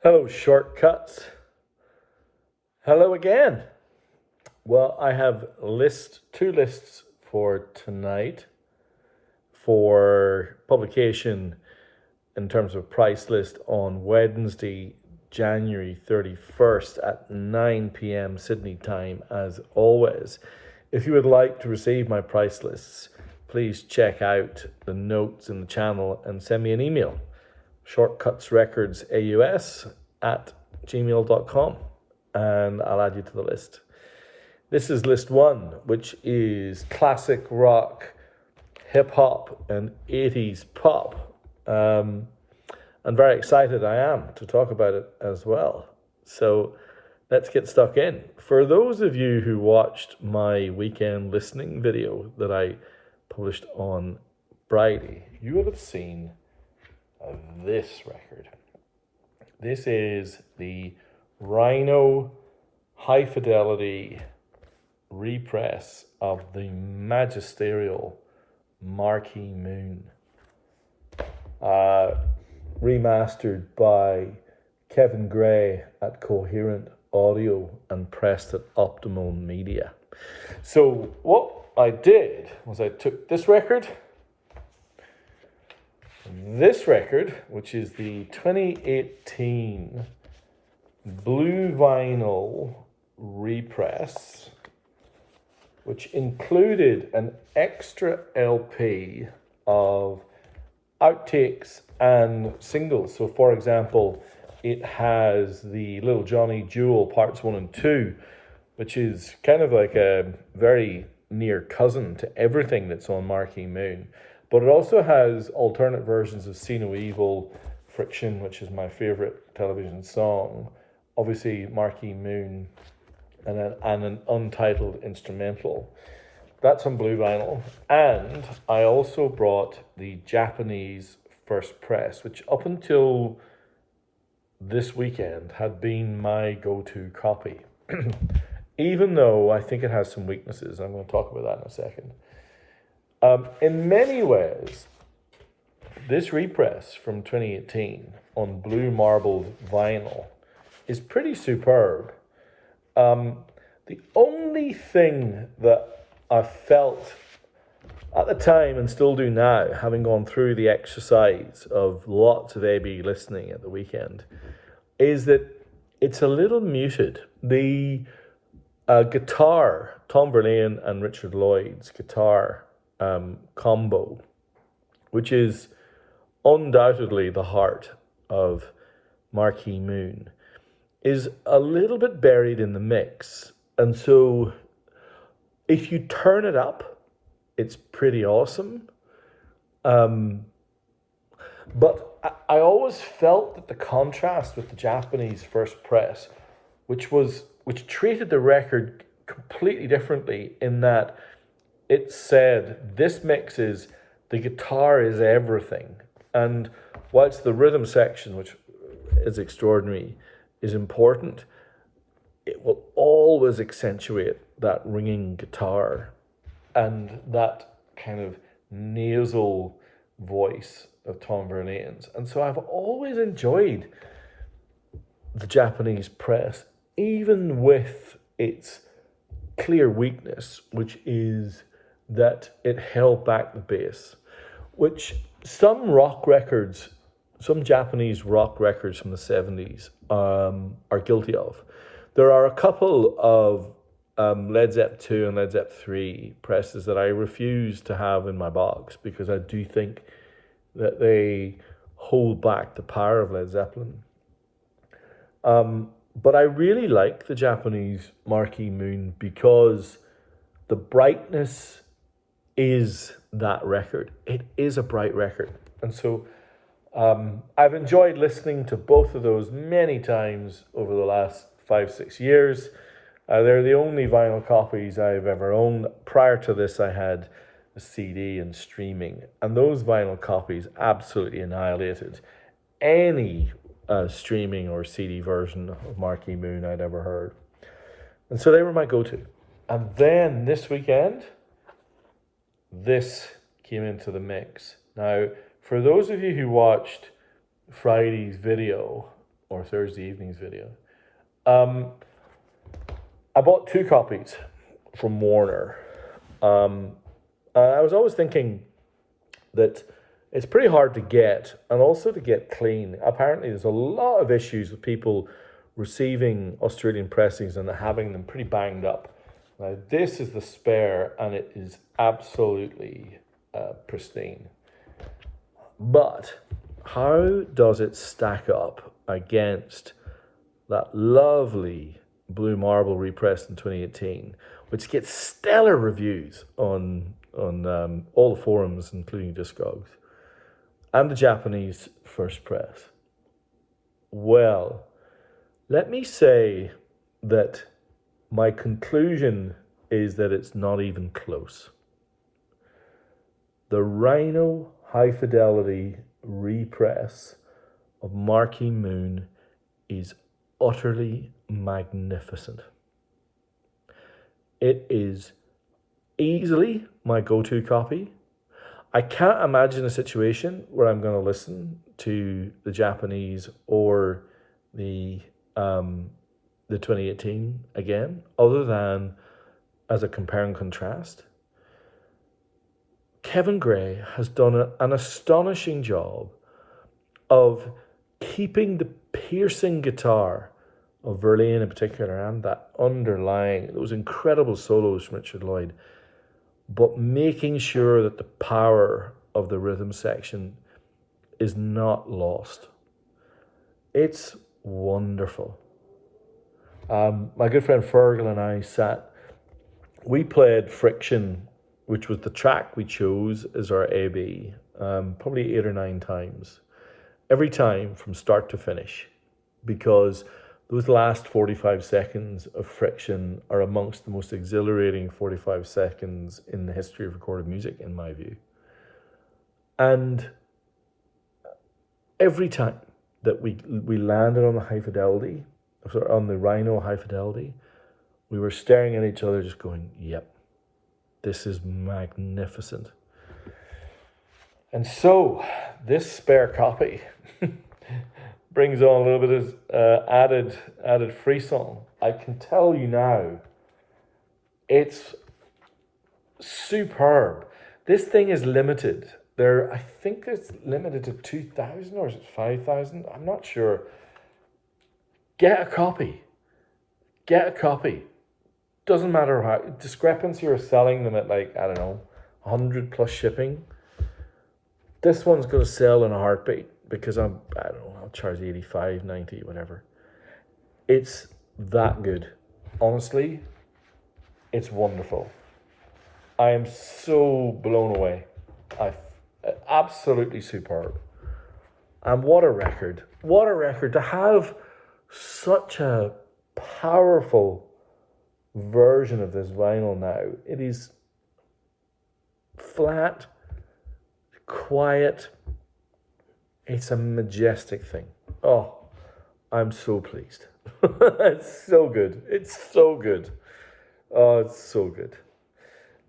Hello, shortcuts. Hello again. Well, I have two lists for tonight for publication in terms of price list on Wednesday, January 31st at 9 p.m. Sydney time, as always. If you would like to receive my price lists, please check out the notes in the channel and send me an email. shortcutsrecordsaus@gmail.com, and I'll add you to the list. This is list one, which is classic rock, hip hop, and 80s pop. And very excited I am to talk about it as well. So let's get stuck in. For those of you who watched my weekend listening video that I published on Friday, you will have seen this record. This is the Rhino High Fidelity repress of the magisterial Marquee Moon, remastered by Kevin Gray at Coherent Audio and pressed at Optimum Media. So what I did was I took this record, which is the 2018 blue vinyl repress, which included an extra LP of outtakes and singles. So, for example, it has the Little Johnny Jewel parts 1 and 2, which is kind of like a very near cousin to everything that's on Marquee Moon. But it also has alternate versions of See No Evil, Friction, which is my favorite television song, obviously Marquee Moon, and an untitled instrumental. That's on blue vinyl. And I also brought the Japanese first press, which up until this weekend had been my go-to copy. Even though I think it has some weaknesses. I'm going to talk about that in a second. In many ways, this repress from 2018 on blue marbled vinyl is pretty superb. The only thing that I felt at the time, and still do now, having gone through the exercise of lots of AB listening at the weekend, is that it's a little muted. The guitar, Tom Verlaine and Richard Lloyd's guitar combo, which is undoubtedly the heart of Marquee Moon, is a little bit buried in the mix. And so if you turn it up, it's pretty awesome. But I always felt that the contrast with the Japanese first press, which treated the record completely differently, in that it said this mix is the guitar is everything. And whilst the rhythm section, which is extraordinary, is important, it will always accentuate that ringing guitar and that kind of nasal voice of Tom Verlaine's. And so I've always enjoyed the Japanese press, even with its clear weakness, which is that it held back the bass, which some Japanese rock records from the 70s are guilty of. There are a couple of Led Zepp 2 and Led Zepp 3 presses that I refuse to have in my box because I do think that they hold back the power of Led Zeppelin. But I really like the Japanese Marquee Moon because the brightness is that record. It is a bright record. And so I've enjoyed listening to both of those many times over the last 5-6 years. They're the only vinyl copies I've ever owned. Prior to this, I had a CD and streaming, and those vinyl copies absolutely annihilated any streaming or CD version of Marquee Moon I'd ever heard. And so they were my go-to. And then this weekend, this came into the mix. Now, for those of you who watched Friday's video, or Thursday evening's video. I bought 2 copies from Warner. I was always thinking that it's pretty hard to get, and also to get clean. Apparently, there's a lot of issues with people receiving Australian pressings and having them pretty banged up. Now, this is the spare, and it is absolutely pristine. But how does it stack up against that lovely Blue Marble repressed in 2018, which gets stellar reviews on all the forums, including Discogs, and the Japanese first press? Well, let me say that my conclusion is that it's not even close. The Rhino High Fidelity repress of Marquee Moon is utterly magnificent. It is easily my go-to copy. I can't imagine a situation where I'm going to listen to the Japanese or the 2018 again, other than as a compare and contrast. Kevin Gray has done an astonishing job of keeping the piercing guitar of Verlaine in particular, and that underlying, those incredible solos from Richard Lloyd, but making sure that the power of the rhythm section is not lost. It's wonderful. My good friend Fergal and I we played Friction, which was the track we chose as our AB, probably 8 or 9 times. Every time from start to finish, because those last 45 seconds of Friction are amongst the most exhilarating 45 seconds in the history of recorded music, in my view. And every time that we landed on the high fidelity, on the Rhino high fidelity, we were staring at each other just going, yep, this is magnificent. And so this spare copy brings on a little bit of added frisson. I can tell you now, it's superb. This thing is limited. I think it's limited to 2,000, or is it 5,000? I'm not sure. Get a copy. Doesn't matter how discrepancy or selling them at 100 plus shipping. This one's going to sell in a heartbeat because I'll charge 85, 90, whatever. It's that good. Honestly, it's wonderful. I am so blown away. Absolutely superb. And what a record. What a record to have such a powerful version of this vinyl now. It is flat, quiet. It's a majestic thing. Oh, I'm so pleased. It's so good. It's so good. Oh, it's so good.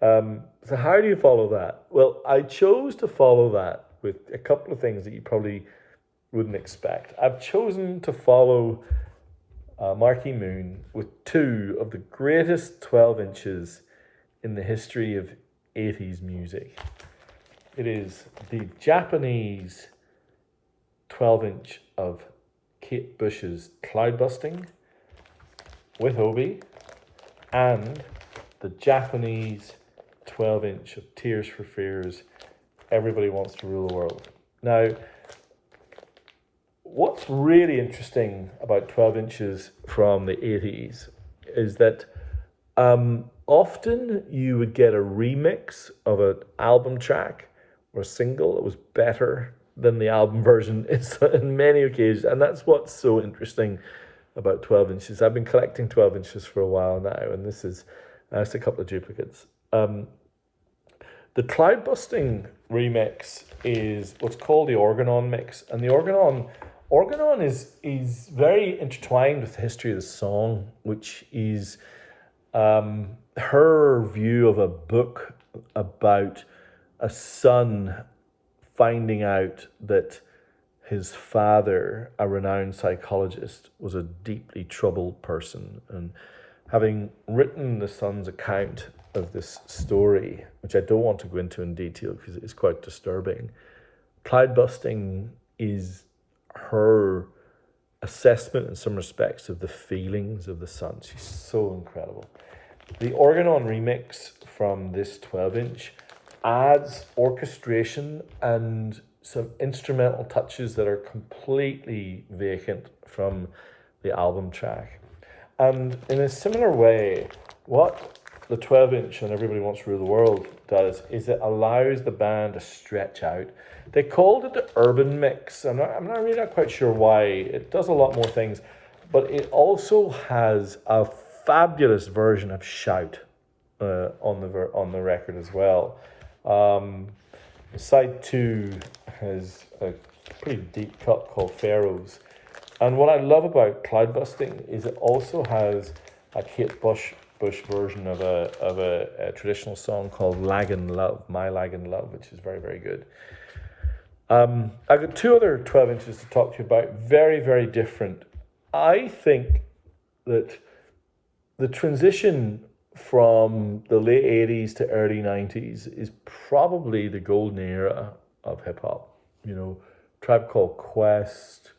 So how do you follow that? Well, I chose to follow that with a couple of things that you probably wouldn't expect. I've chosen to follow Marquee Moon with 2 of the greatest 12 inches in the history of 80s music. It is the Japanese 12-inch of Kate Bush's Cloudbusting with Obi, and the Japanese 12-inch of Tears for Fears, Everybody Wants to Rule the World. Now, what's really interesting about 12 inches from the 80s is that often you would get a remix of an album track or a single that was better than the album version in many occasions. And that's what's so interesting about 12 inches. I've been collecting 12 inches for a while now, and this is just a couple of duplicates. The Cloudbusting remix is what's called the Organon mix. And the Organon is very intertwined with the history of the song, which is her view of a book about a son finding out that his father, a renowned psychologist, was a deeply troubled person. And having written the son's account of this story, which I don't want to go into in detail because it's quite disturbing, cloudbusting is her assessment in some respects of the feelings of the son. She's so incredible. The Organon remix from this 12-inch adds orchestration and some instrumental touches that are completely vacant from the album track. And in a similar way, what the 12-inch on Everybody Wants to Rule the World does is it allows the band to stretch out. They called it the urban mix. I'm not really not quite sure why. It does a lot more things, but it also has a fabulous version of Shout on the record as well. Side 2 has a pretty deep cut called Pharaohs. And what I love about Cloudbusting is it also has a Kate Bush version of a traditional song called Lagan Love, My Lagan Love, which is very, very good. I've got 2 other 12-inches to talk to you about, very, very different. I think that the transition from the late 80s to early 90s is probably the golden era of hip-hop. You know, Tribe Called Quest,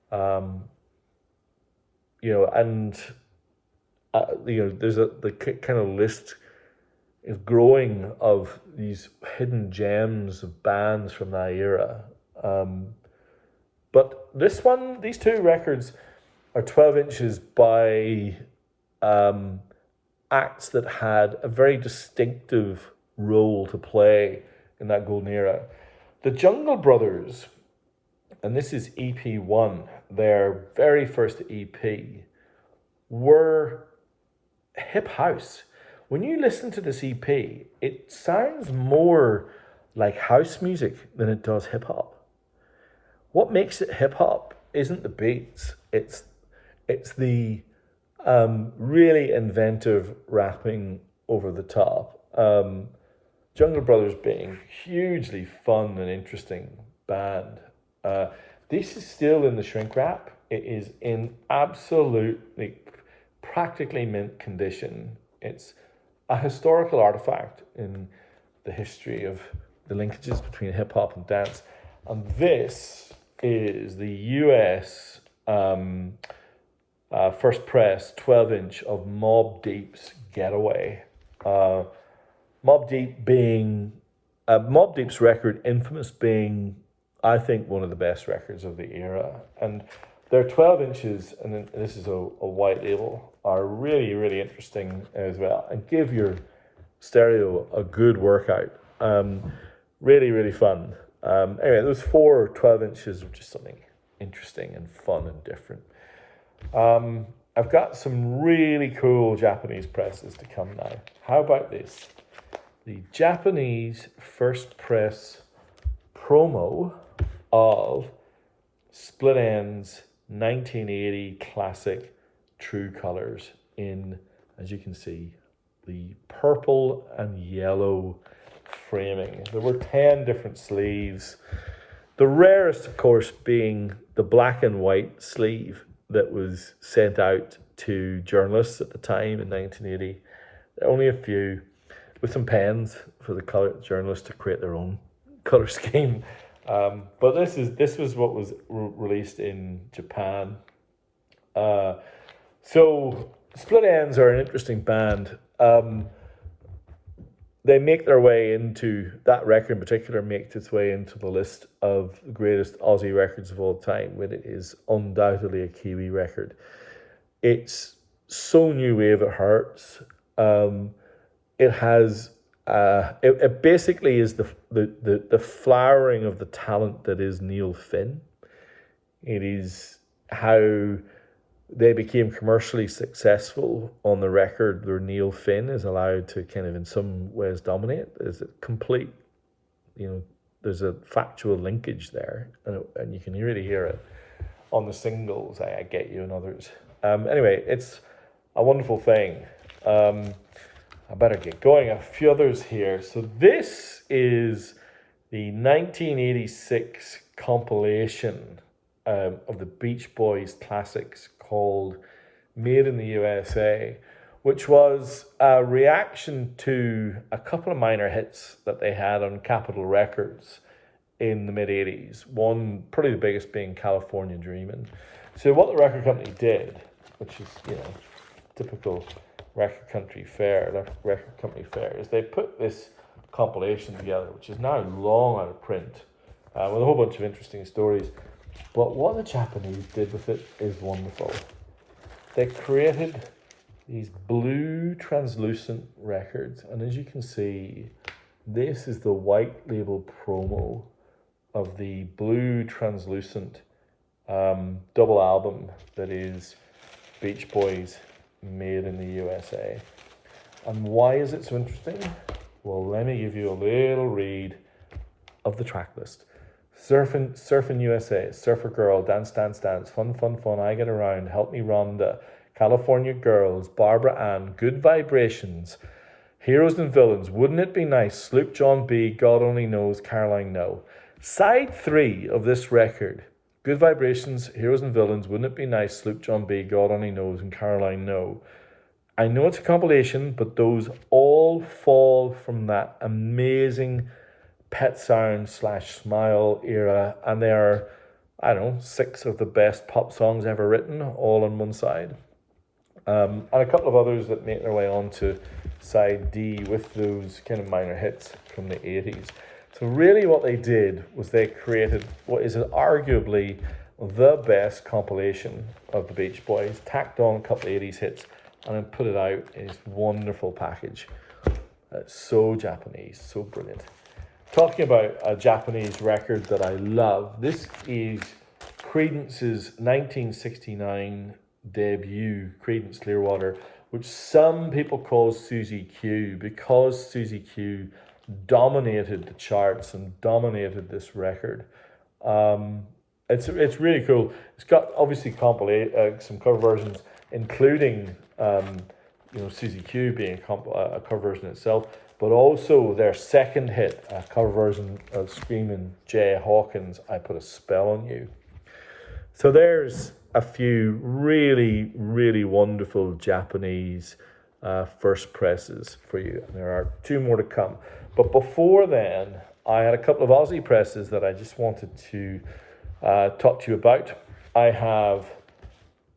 there's the kind of list is growing of these hidden gems of bands from that era. But these 2 records are 12-inches by acts that had a very distinctive role to play in that golden era. The Jungle Brothers, and this is EP1, their very first EP, were hip house. When you listen to this EP, it sounds more like house music than it does hip hop. What makes it hip hop isn't the beats, it's the really inventive rapping over the top. Jungle Brothers being hugely fun and interesting band. This is still in the shrink wrap. It is in absolutely practically mint condition. It's a historical artifact in the history of the linkages between hip hop and dance. And this is the US first press 12-inch of Mobb Deep's Getaway. Mobb Deep's record, Infamous, being, I think, one of the best records of the era. And their 12-inches, and this is a white label, are really, really interesting as well, and give your stereo a good workout. Really, really fun. Anyway, those 4 12-inches of just something interesting and fun and different. I've got some really cool Japanese presses to come now. How about this? The Japanese first press promo of Split Enz 1980 classic True Colors in, as you can see, the purple and yellow framing. There were 10 different sleeves. The rarest, of course, being the black and white sleeve that was sent out to journalists at the time in 1980. There are only a few, with some pens for the color journalists to create their own color scheme. But this was what was released in Japan. So Split Enz are an interesting band. They make their way into, that record in particular makes its way into the list of the greatest Aussie records of all time, when it is undoubtedly a Kiwi record. It's so new wave it hurts. It has it basically is the flowering of the talent that is Neil Finn. It is how they became commercially successful on the record where Neil Finn is allowed to kind of in some ways dominate. There's a complete, there's a factual linkage there, and you can really hear it on the singles, I Get You and others. Anyway, it's a wonderful thing. I better get going. A few others here. So this is the 1986 compilation of the Beach Boys classics called Made in the USA, which was a reaction to a couple of minor hits that they had on Capitol Records in the mid-80s. One, probably the biggest, being California Dreamin'. So what the record company did, which is, typical record company fare, is they put this compilation together, which is now long out of print, with a whole bunch of interesting stories. But what the Japanese did with it is wonderful. They created these blue translucent records, and as you can see, this is the white label promo of the blue translucent double album that is Beach Boys Made in the USA. And why is it so interesting? Well, let me give you a little read of the track list. Surfing USA, Surfer Girl, Dance, Dance, Dance, Fun, Fun, Fun, I Get Around, Help Me Rhonda, California Girls, Barbara Ann, Good Vibrations, Heroes and Villains, Wouldn't It Be Nice, Sloop John B, God Only Knows, Caroline No. Side 3 of this record, Good Vibrations, Heroes and Villains, Wouldn't It Be Nice, Sloop John B, God Only Knows, and Caroline No. I know it's a compilation, but those all fall from that amazing Pet Sound / Smile era, and they are, 6 of the best pop songs ever written, all on one side. And a couple of others that make their way onto side D with those kind of minor hits from the 80s. So really what they did was they created what is arguably the best compilation of the Beach Boys, tacked on a couple of 80s hits, and then put it out in this wonderful package. It's so Japanese, so brilliant. Talking about a Japanese record that I love, this is Creedence's 1969 debut, Creedence Clearwater, which some people call Susie Q, because Susie Q dominated the charts and dominated this record. It's really cool. It's got obviously some cover versions, including Susie Q being a cover version itself, but also their second hit, a cover version of Screaming Jay Hawkins, I Put a Spell on You. So there's a few really, really wonderful Japanese first presses for you. And there are 2 more to come. But before then, I had a couple of Aussie presses that I just wanted to talk to you about. I have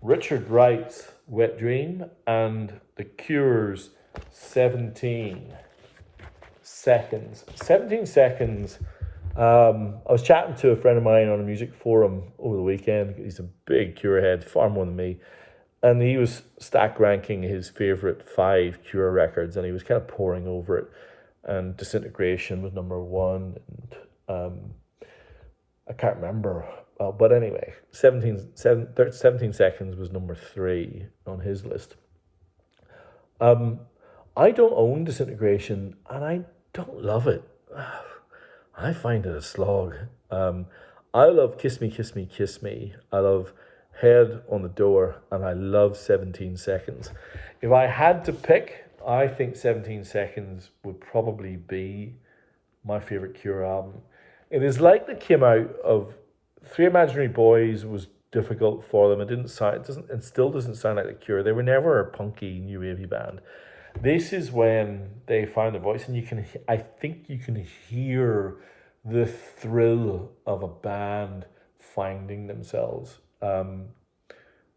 Richard Wright's Wet Dream and The Cure's 17 Seconds. 17 Seconds. I was chatting to a friend of mine on a music forum over the weekend. He's a big Cure head, far more than me. And he was stack ranking his favourite 5 Cure records, and he was kind of poring over it. And Disintegration was number 1, and I can't remember. But anyway, 17 Seconds was number 3 on his list. I don't own Disintegration, and I don't love it. I find it a slog. I love Kiss Me, Kiss Me, Kiss Me. I love Head on the Door, and I love 17 Seconds. If I had to pick, I think 17 Seconds would probably be my favourite Cure album. It is like they came out of Three Imaginary Boys. Was difficult for them. It still doesn't sound like the Cure. They were never a punky new wavy band. This is when they found their voice, and I think you can hear the thrill of a band finding themselves. And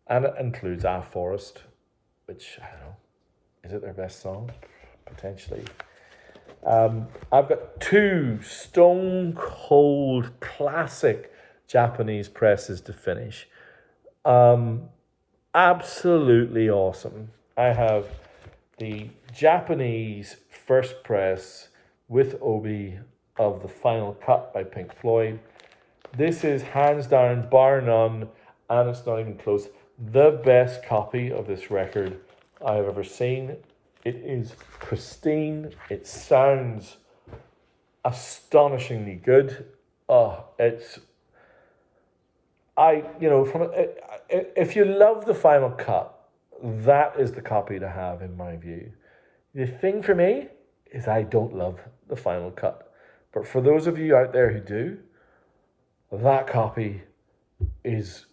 it includes Our Forest, which, I don't know, is it their best song? Potentially. I've got 2 stone cold classic Japanese presses to finish. Absolutely awesome. I have the Japanese first press with Obi of The Final Cut by Pink Floyd. This is hands down, bar none, and it's not even close, the best copy of this record I have ever seen. It is pristine. It sounds astonishingly good. If you love The Final Cut, that is the copy to have, in my view. The thing for me is I don't love The Final Cut. But for those of you out there who do, that copy is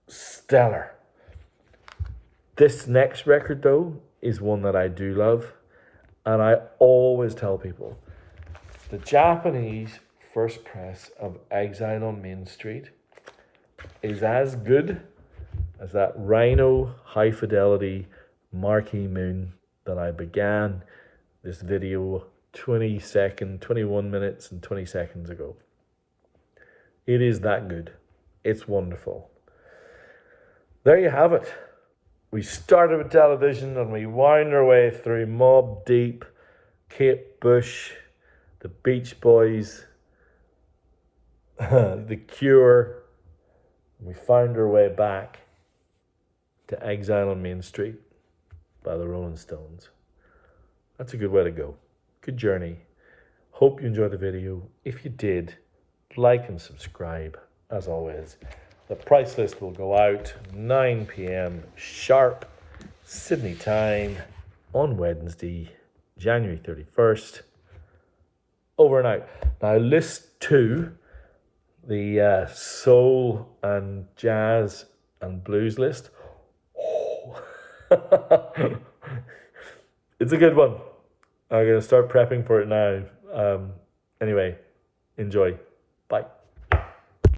stellar. This next record, though, is one that I do love. And I always tell people, the Japanese first press of Exile on Main Street is as good as that Rhino high fidelity Marquee Moon that I began this video 21 minutes and 20 seconds ago. It is that good. It's wonderful. There you have it. We started with television and we wound our way through Mobb Deep, Kate Bush, the Beach Boys, The Cure. We found our way back to Exile on Main Street by the Rolling Stones. That's a good way to go. Good journey. Hope you enjoyed the video. If you did, like and subscribe. As always, the price list will go out 9 p.m. sharp Sydney time on Wednesday, January 31st. Over and out. Now, list 2, the soul and jazz and blues list. Oh. It's a good one. I'm going to start prepping for it now. Anyway, enjoy. Bye.